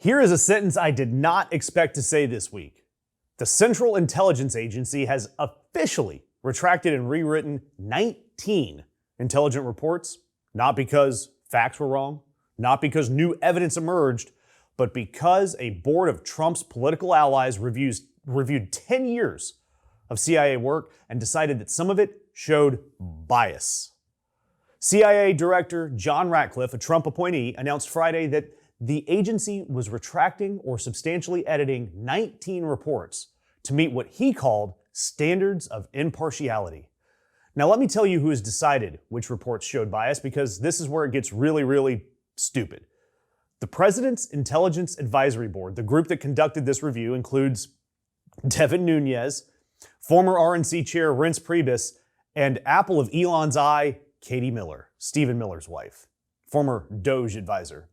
Here is a sentence I did not expect to say this week. The Central Intelligence Agency has officially retracted and rewritten 19 intelligence reports, not because facts were wrong, not because new evidence emerged, but because a board of Trump's political allies reviewed 10 years of CIA work and decided that some of it showed bias. CIA Director John Ratcliffe, a Trump appointee, announced Friday that the agency was retracting or substantially editing 19 reports to meet what he called standards of impartiality. Now, let me tell you who has decided which reports showed bias, because this is where it gets really, really stupid. The President's Intelligence Advisory Board, the group that conducted this review, includes Devin Nunes, former RNC chair Reince Priebus, and apple of Elon's eye, Katie Miller, Stephen Miller's wife, former DOJ advisor.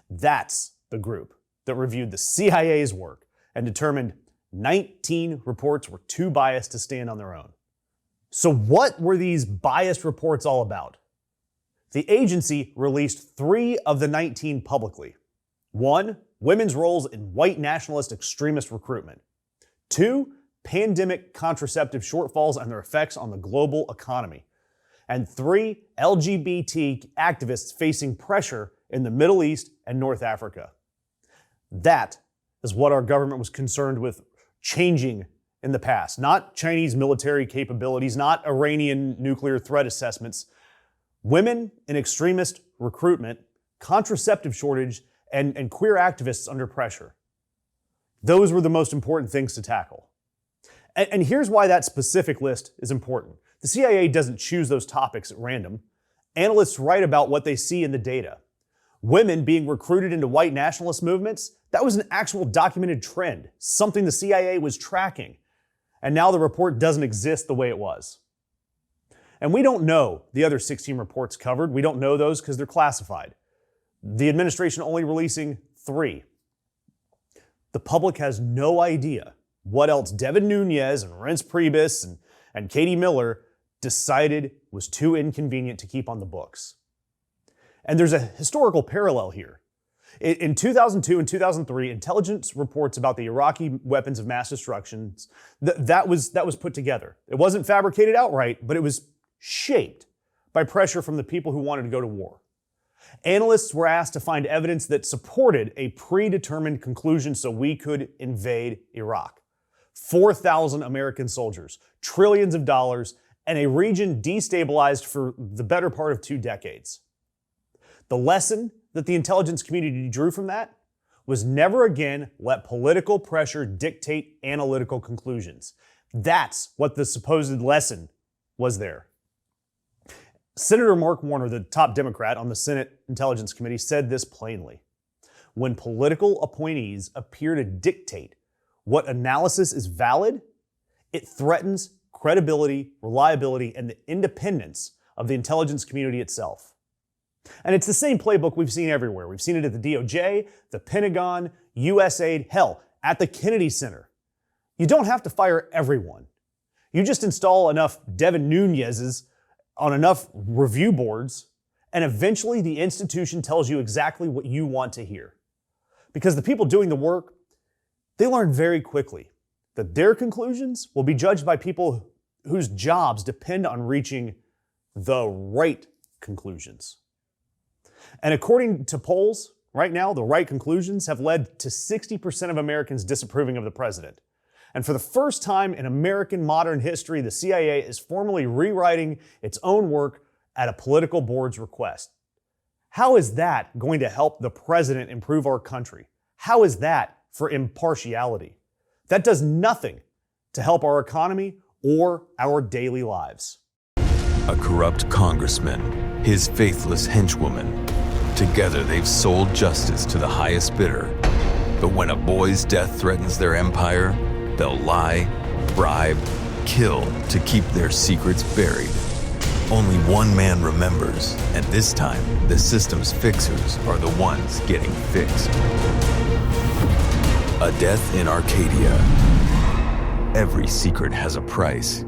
That's the group that reviewed the CIA's work and determined 19 reports were too biased to stand on their own. So what were these biased reports all about? The agency released 3 of the 19 publicly. 1, women's roles in white nationalist extremist recruitment. 2, pandemic contraceptive shortfalls and their effects on the global economy. And 3, LGBT activists facing pressure in the Middle East and North Africa. That is what our government was concerned with changing in the past. Not Chinese military capabilities, not Iranian nuclear threat assessments. Women in extremist recruitment, contraceptive shortage, and queer activists under pressure. Those were the most important things to tackle. And here's why that specific list is important. The CIA doesn't choose those topics at random. Analysts write about what they see in the data. Women being recruited into white nationalist movements, that was an actual documented trend, something the CIA was tracking. And now the report doesn't exist the way it was. And we don't know the other 16 reports covered. We don't know those because they're classified. The administration only releasing 3. The public has no idea what else Devin Nunes and Reince Priebus and Katie Miller decided was too inconvenient to keep on the books. And there's a historical parallel here. In 2002 and 2003, intelligence reports about the Iraqi weapons of mass destruction, that was put together. It wasn't fabricated outright, but it was shaped by pressure from the people who wanted to go to war. Analysts were asked to find evidence that supported a predetermined conclusion so we could invade Iraq. 4,000 American soldiers, trillions of dollars, and a region destabilized for the better part of 2 decades. The lesson that the intelligence community drew from that was never again let political pressure dictate analytical conclusions. That's what the supposed lesson was there. Senator Mark Warner, the top Democrat on the Senate Intelligence Committee, said this plainly. When political appointees appear to dictate what analysis is valid, it threatens credibility, reliability, and the independence of the intelligence community itself. And it's the same playbook we've seen everywhere. We've seen it at the DOJ, the Pentagon, USAID, hell, at the Kennedy Center. You don't have to fire everyone. You just install enough Devin Nuneses on enough review boards, and eventually the institution tells you exactly what you want to hear. Because the people doing the work, they learn very quickly that their conclusions will be judged by people whose jobs depend on reaching the right conclusions. And according to polls, right now, the right conclusions have led to 60% of Americans disapproving of the president. And for the first time in American modern history, the CIA is formally rewriting its own work at a political board's request. How is that going to help the president improve our country? How is that for impartiality? That does nothing to help our economy or our daily lives. A corrupt congressman, his faithless henchwoman. Together they've sold justice to the highest bidder. But when a boy's death threatens their empire, they'll lie, bribe, kill to keep their secrets buried. Only one man remembers, and this time, the system's fixers are the ones getting fixed. A Death in Arcadia. Every secret has a price,